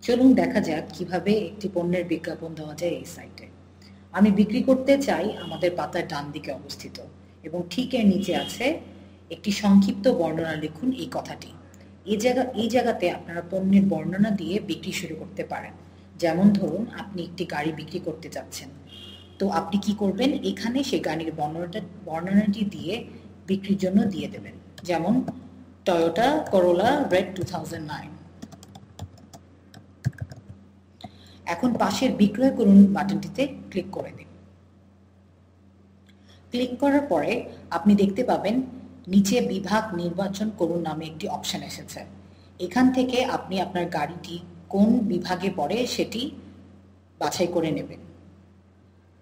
চলুন দেখা যাক কিভাবে একটি পণ্যের বিজ্ঞাপন দেওয়া যায় এই সাইটে। আমি বিক্রি করতে চাই আমাদের পাতার ডান দিকে অবস্থিত এবং ঠিক এর নিচে আছে একটি সংক্ষিপ্ত বর্ণনা লিখুন এই কথাটি। এই জায়গাতে আপনারা পণ্যের বর্ণনা দিয়ে বিক্রি শুরু করতে পারেন। যেমন ধরুন আপনি একটি গাড়ি বিক্রি করতে চাচ্ছেন, তো আপনি কি করবেন, এখানে সেই গাড়ির বর্ণনাটি দিয়ে বিক্রির জন্য দিয়ে দেবেন। যেমন টয়োটা করোলা রেড 2009। এখন পাশের বিক্রয় করুন বাটনটিতে ক্লিক করে দিন। ক্লিক করার পরে আপনি দেখতে পাবেন নিচে বিভাগ নির্বাচন করুন নামে একটি অপশন এসেছে। এখান থেকে আপনি আপনার গাড়িটি কোন বিভাগে পড়ে সেটি বাছাই করে নেবেন।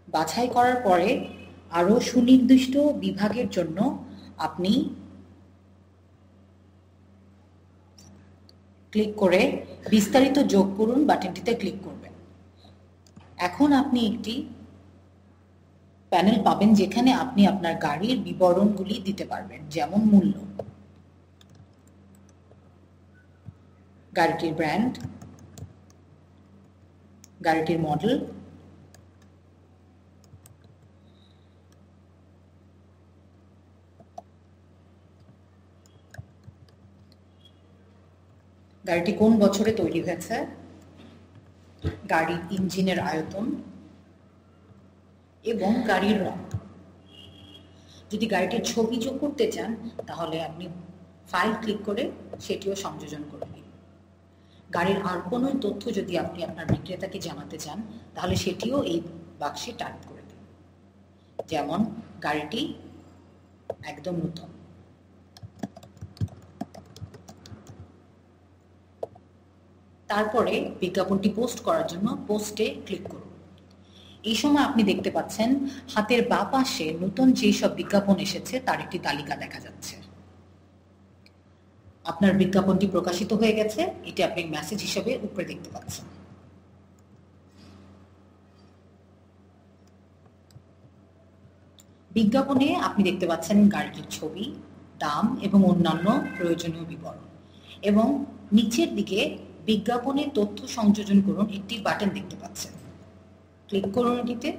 বাছাই করার পরে আরও সুনির্দিষ্ট বিভাগের জন্য আপনি ক্লিক করে বিস্তারিত যোগ করুন বাটনটিতে ক্লিক করবেন। এখন আপনি একটি প্যানেল পাবেন যেখানে আপনি আপনার গাড়ির বিবরণগুলি দিতে পারবেন, যেমন মূল্য, গাড়িটির ব্র্যান্ড, গাড়িটির মডেল, গাড়িটি কোন বছরে তৈরি হয়েছে, গাড়ির ইঞ্জিনের আয়তন এবং গাড়ির রং। যদি গাড়িটির ছবি যোগ করতে চান তাহলে আপনি ফাইল ক্লিক করে সেটিও সংযোজন করে দিন। গাড়ির আর কোনো তথ্য যদি আপনি আপনার বিক্রেতাকে জানাতে চান তাহলে সেটিও এই বাক্সে টাইপ করে দিন। যেমন গাড়িটি একদম নতুন। তারপরে বিজ্ঞাপনটি পোস্ট করার জন্য পোস্টে ক্লিক করুন। এই সময় আপনি দেখতে পাচ্ছেন হাতের বাঁ পাশে নতুন যেসব বিজ্ঞাপন এসেছে তার একটি তালিকা দেখা যাচ্ছে। আপনার বিজ্ঞাপনটি প্রকাশিত হয়ে গেছে, এটি আপনি মেসেজ হিসেবে উপরে দেখতে পাচ্ছেন। বিজ্ঞাপনে আপনি দেখতে পাচ্ছেন গাড়িটির ছবি, দাম এবং অন্যান্য প্রয়োজনীয় বিবরণ, এবং নিচের দিকে বিজ্ঞাপনে তথ্য সংযোজন করুন একটি বাটন দেখতে পাচ্ছেন। ক্লিক করুন এটিতে।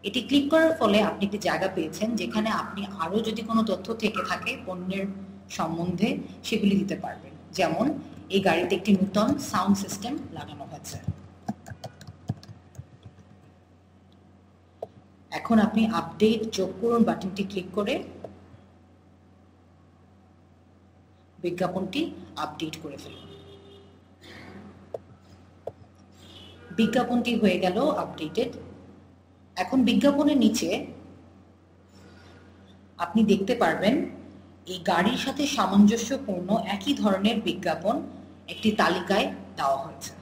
এটি ক্লিক করার ফলে আপনি একটি জায়গা পেয়েছেন যেখানে আপনি আরো যদি কোনো তথ্য থেকে থাকে পণ্যের সম্বন্ধে সেগুলি দিতে পারবেন। যেমন এই গাড়িতে একটি নতুন সাউন্ড সিস্টেম লাগানো হয়েছে। এখন আপনি আপডেট যোগ করুন বাটনটি ক্লিক করে বিজ্ঞাপনটি আপডেট করে ফেলুন। বিজ্ঞাপনটি হয়ে গেল আপডেটেড। এখন বিজ্ঞাপনের নিচে আপনি দেখতে পারবেন এই গাড়ির সাথে সামঞ্জস্যপূর্ণ একই ধরনের বিজ্ঞাপন একটি তালিকায় দেওয়া হয়েছে।